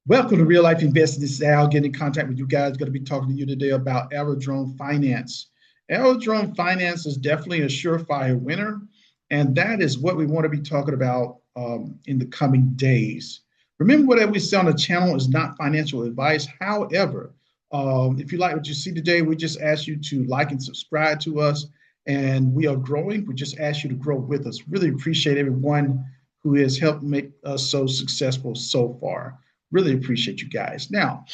Welcome to Real Life Investing. This is Al getting in contact with you guys. Going to be talking to you today about Aerodrome Finance. Aerodrome Finance is definitely a surefire winner, and that is what we want to be talking about in the coming days. Remember, whatever we say on the channel is not financial advice. However, if you like what you see today, we just ask you to like and subscribe to us, and we are growing. We just ask you to grow with us. Really appreciate everyone who has helped make us so successful so far. Really appreciate you guys. Now,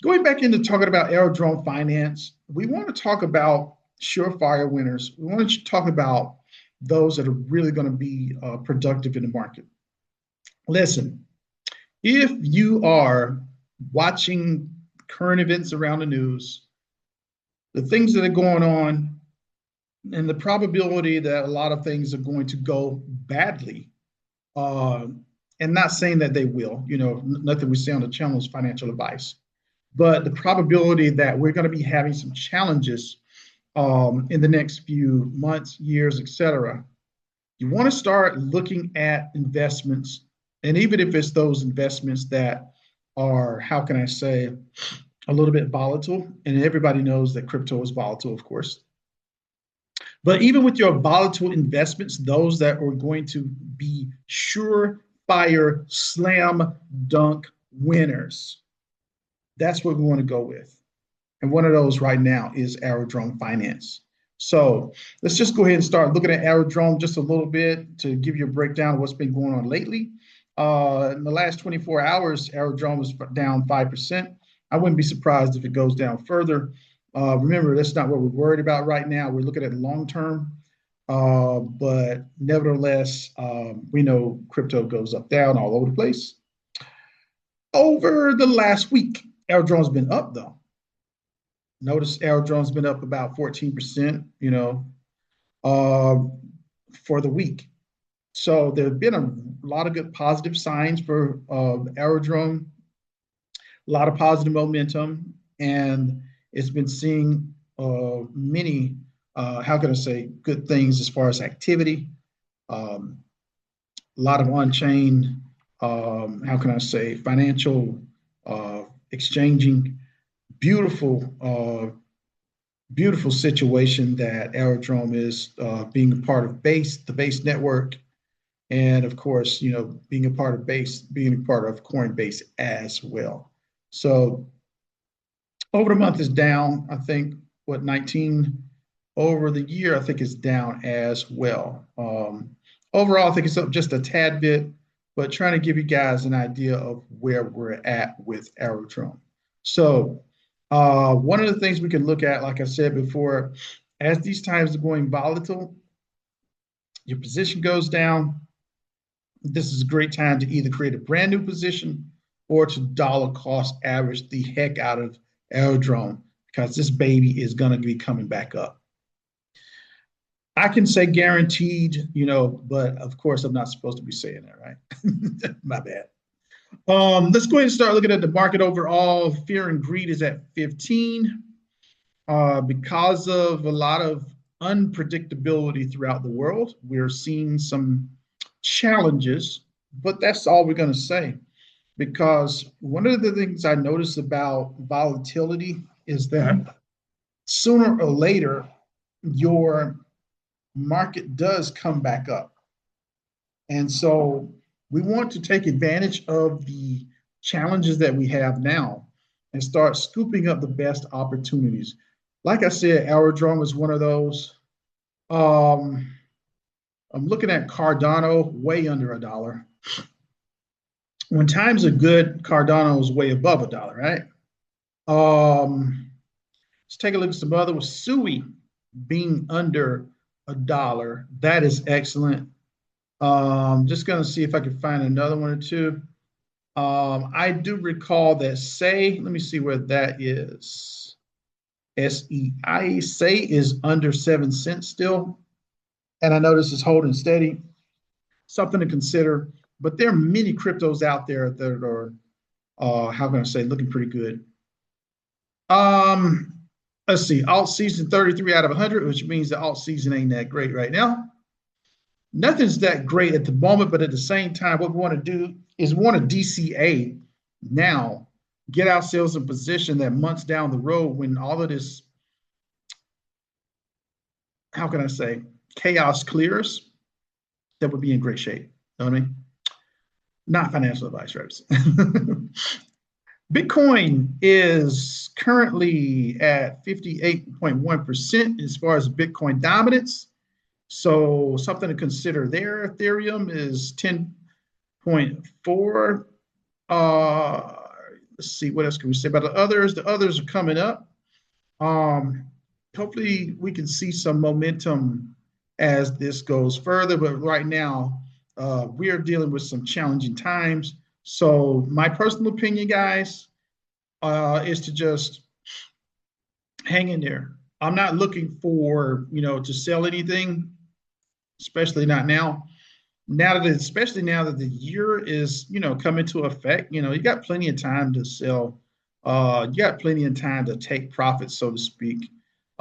going back into talking about Aerodrome Finance, we want to talk about surefire winners. We want to talk about those that are really going to be productive in the market. Listen, if you are watching current events around the news, the things that are going on, and the probability that a lot of things are going to go badly, and not saying that they will, nothing we say on the channel is financial advice, but the probability that we're going to be having some challenges in the next few months, years, etc. You want to start looking at investments, and even if it's those investments that are, how can I say, a little bit volatile, and everybody knows that crypto is volatile, of course. But even with your volatile investments, those that are going to be surefire slam dunk winners, that's what we want to go with. And one of those right now is Aerodrome Finance. So let's just go ahead and start looking at Aerodrome just a little bit to give you a breakdown of what's been going on lately. In the last 24 hours, Aerodrome is down 5%. I wouldn't be surprised if it goes down further. Remember, that's not what we're worried about right now. We're looking at long term. But nevertheless, we know crypto goes up, down, all over the place. Over the last week, Aerodrome's been up, though. Notice Aerodrome's been up about 14%, for the week. So there have been a lot of good positive signs for Aerodrome, a lot of positive momentum, and it's been seeing many how can I say, good things as far as activity, a lot of on-chain, how can I say, financial exchanging, beautiful, beautiful situation that Aerodrome is being a part of the Base network, and of course, being a part of Base, being a part of Coinbase as well. So over the month is down, I think, 19. Over the year, I think it's down as well. Overall, I think it's up just a tad bit, but trying to give you guys an idea of where we're at with Aerodrome. So one of the things we can look at, like I said before, as these times are going volatile, your position goes down. This is a great time to either create a brand new position or to dollar cost average the heck out of Aerodrome, because this baby is going to be coming back up. I can say guaranteed, but of course I'm not supposed to be saying that, right? My bad. Let's go ahead and start looking at the market overall. Fear and greed is at 15 because of a lot of unpredictability throughout the world. We're seeing some challenges, but that's all we're going to say, because one of the things I noticed about volatility is that sooner or later, your market does come back up. And so we want to take advantage of the challenges that we have now and start scooping up the best opportunities. Like I said, Aerodrome is one of those. I'm looking at Cardano, way under $1. When times are good, Cardano is way above $1, right? Let's take a look at some other with Sui being under $1. That is excellent. Just going to see if I can find another one or two. I do recall that Say, let me see where that is. SEI, Say is under 7 cents still. And I notice it's holding steady. Something to consider. But there are many cryptos out there that are, how can I say, looking pretty good. Let's see, alt season 33 out of 100, which means the alt season ain't that great right now. Nothing's that great at the moment, but at the same time, what we want to do is we want to DCA Now, get ourselves in position that months down the road when all of this, how can I say, chaos clears, that would be in great shape. You know what I mean? Not financial advice, right? Bitcoin is currently at 58.1% as far as Bitcoin dominance. So something to consider there. Ethereum is 10.4. Let's see, what else can we say about the others? The others are coming up. Um, Hopefully we can see some momentum as this goes further, but right now we are dealing with some challenging times. So my personal opinion, guys, is to just hang in there. I'm not looking for, to sell anything, especially not now. Especially now that the year is, coming to effect, you got plenty of time to sell. You got plenty of time to take profits, so to speak.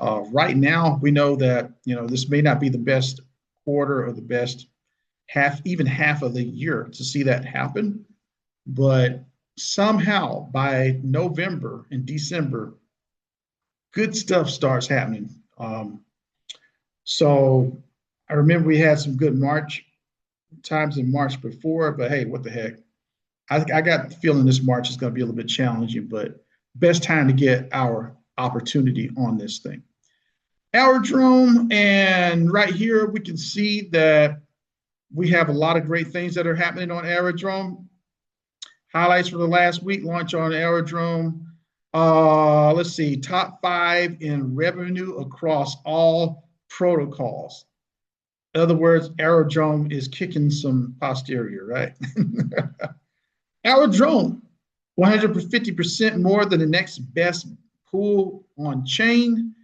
Right now, we know that, this may not be the best quarter or the best even half of the year to see that happen. But somehow by November and December, good stuff starts happening. So I remember we had some good March times in March before, but hey, what the heck? I got the feeling this March is going to be a little bit challenging, but best time to get our opportunity on this thing. Aerodrome, and right here we can see that we have a lot of great things that are happening on Aerodrome. Highlights for the last week, launch on Aerodrome. Let's see, top 5 in revenue across all protocols. In other words, Aerodrome is kicking some posterior, right? Aerodrome, 150% more than the next best pool on chain.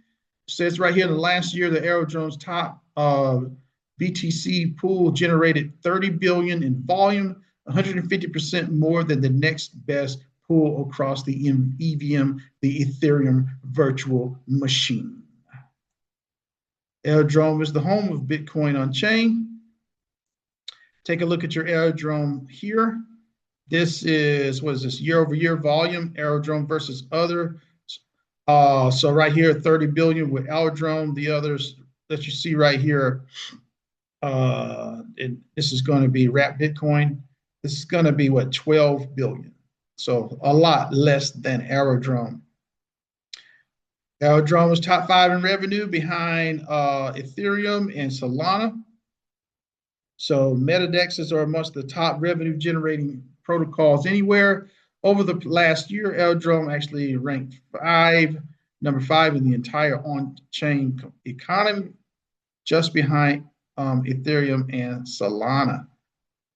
Says right here in the last year, the Aerodrome's top BTC pool generated 30 billion in volume, 150% more than the next best pool across the EVM, the Ethereum virtual machine. Aerodrome is the home of Bitcoin on chain. Take a look at your Aerodrome here. This is, what is this, year over year volume, Aerodrome versus other. So right here, 30 billion with Aerodrome. The others that you see right here, this is going to be Wrap Bitcoin. This is going to be what, 12 billion. So a lot less than Aerodrome. Aerodrome was top 5 in revenue behind Ethereum and Solana. So metadexes are amongst the top revenue generating protocols anywhere. Over the last year, Aerodrome actually ranked number 5 in the entire on-chain economy, just behind Ethereum and Solana.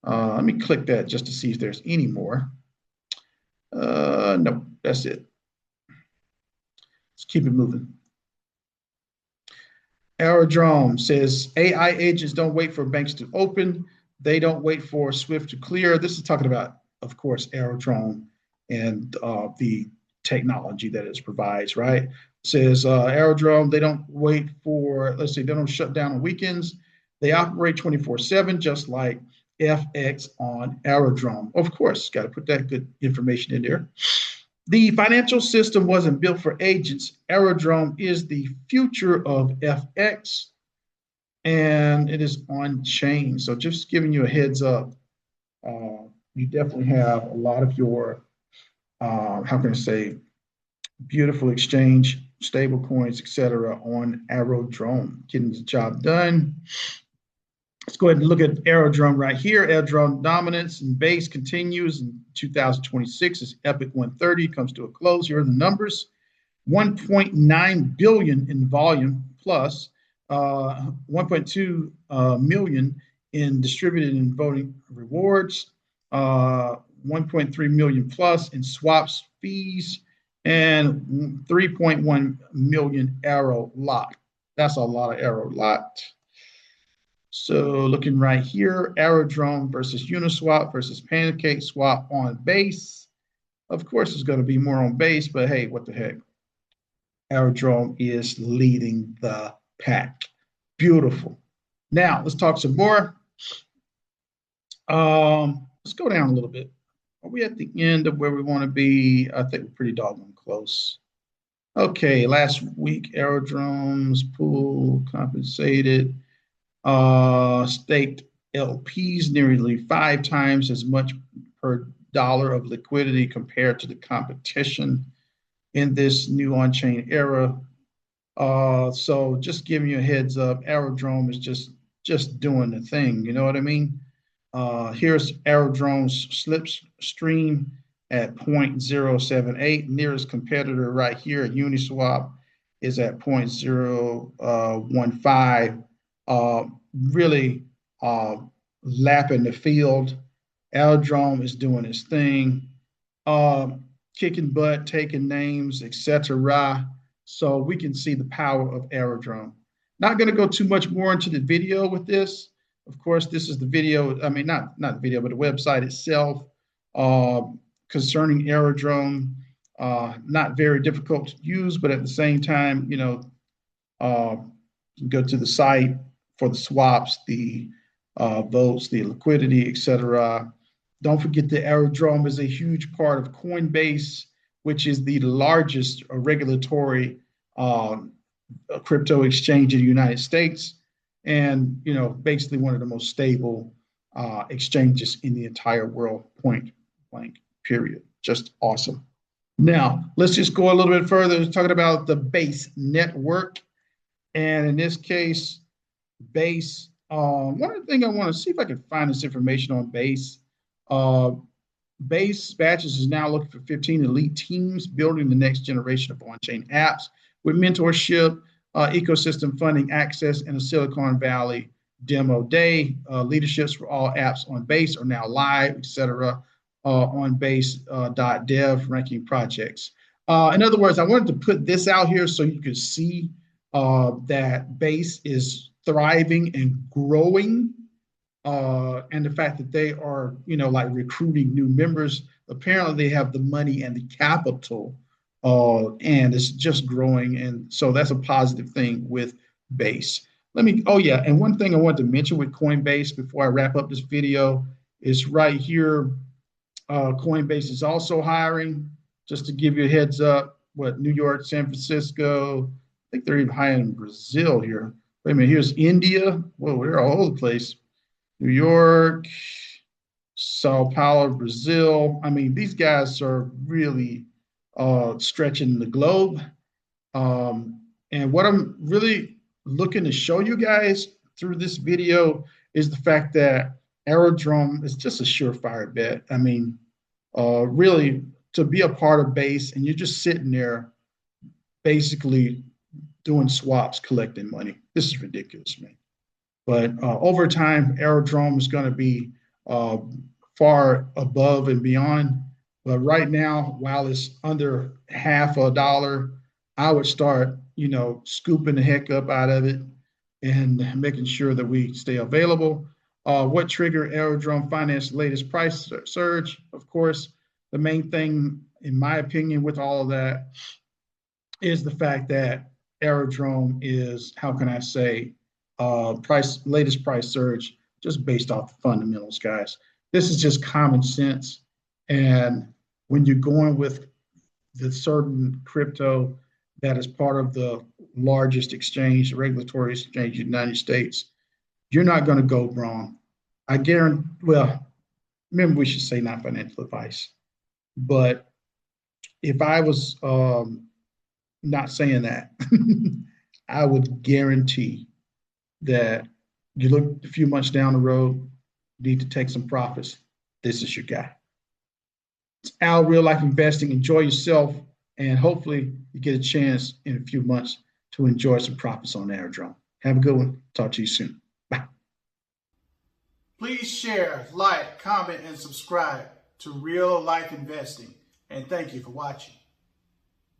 Let me click that just to see if there's any more. No, that's it. Let's keep it moving. Aerodrome says AI agents don't wait for banks to open. They don't wait for Swift to clear. This is talking about, of course, Aerodrome and the technology that it provides, right? It says Aerodrome, they don't wait for, let's see, they don't shut down on weekends. They operate 24/7, just like FX on Aerodrome. Of course, got to put that good information in there. The financial system wasn't built for agents. Aerodrome is the future of FX, and it is on chain. So just giving you a heads up, you definitely have a lot of your, how can I say, beautiful exchange, stable coins, etc., on Aerodrome, getting the job done. Let's go ahead and look at Aerodrome right here. Aerodrome dominance and base continues in 2026 as Epic 130 comes to a close. Here are the numbers. 1.9 billion in volume plus 1.2 million in distributed and voting rewards, 1.3 million plus in swaps fees, and 3.1 million AERO lot. That's a lot of AERO lot. So looking right here, Aerodrome versus Uniswap versus Pancake Swap on base. Of course, it's going to be more on base, but hey, what the heck? Aerodrome is leading the pack. Beautiful. Now, let's talk some more. Let's go down a little bit. Are we at the end of where we want to be? I think we're pretty doggone close. Okay, last week, Aerodrome's pool compensated staked LPs nearly 5 times as much per dollar of liquidity compared to the competition in this new on-chain era. So just giving you a heads up, Aerodrome is just doing the thing. You know what I mean? Here's Aerodrome's slipstream at 0.078. Nearest competitor right here at Uniswap is at 0.015. Really lapping the field. Aerodrome is doing its thing, kicking butt, taking names, etc. So we can see the power of Aerodrome. Not going to go too much more into the video with this. Of course, this is the video. I mean, not the video, but the website itself concerning Aerodrome. Not very difficult to use, but at the same time, you know, go to the site for the swaps, the votes, the liquidity, etc. Don't forget the Aerodrome is a huge part of Coinbase, which is the largest regulatory crypto exchange in the United States, and you know, basically one of the most stable exchanges in the entire world. Point blank. Period. Just awesome. Now let's just go a little bit further, talking about the Base network, and in this case, Base. One of the things I want to see if I can find this information on Base. Base Batches is now looking for 15 elite teams building the next generation of on-chain apps with mentorship, ecosystem funding access, and a Silicon Valley demo day. Leaderships for all apps on Base are now live, etc. On Base.dev ranking projects. In other words, I wanted to put this out here so you could see that Base is thriving and growing, and the fact that they are, you know, like recruiting new members. Apparently, they have the money and the capital, and it's just growing, and so that's a positive thing with Base. Oh yeah, and one thing I want to mention with Coinbase before I wrap up this video is right here. Coinbase is also hiring. Just to give you a heads up, New York, San Francisco. I think they're even hiring in Brazil here. Wait a minute, here's India. Whoa, they're all over the place. New York, Sao Paulo, Brazil. I mean, these guys are really stretching the globe. And what I'm really looking to show you guys through this video is the fact that Aerodrome is just a surefire bet. I mean, really, to be a part of Base and you're just sitting there basically doing swaps, collecting money. This is ridiculous, man. But over time, Aerodrome is going to be far above and beyond. But right now, while it's under $0.50, I would start, you know, scooping the heck up out of it and making sure that we stay available. What triggered Aerodrome Finance latest price surge? Of course, the main thing, in my opinion, with all of that is the fact that Aerodrome is, how can I say, latest price surge just based off the fundamentals, guys. This is just common sense. And when you're going with the certain crypto that is part of the largest exchange, regulatory exchange in the United States, you're not going to go wrong. I guarantee, well, remember we should say not financial advice. But if I was not saying that, I would guarantee that you look a few months down the road, need to take some profits. This is your guy. It's Al Real Life Investing. Enjoy yourself, and hopefully you get a chance in a few months to enjoy some profits on Aerodrome. Have a good one. Talk to you soon. Bye. Please share, like, comment, and subscribe to Real Life Investing. And thank you for watching.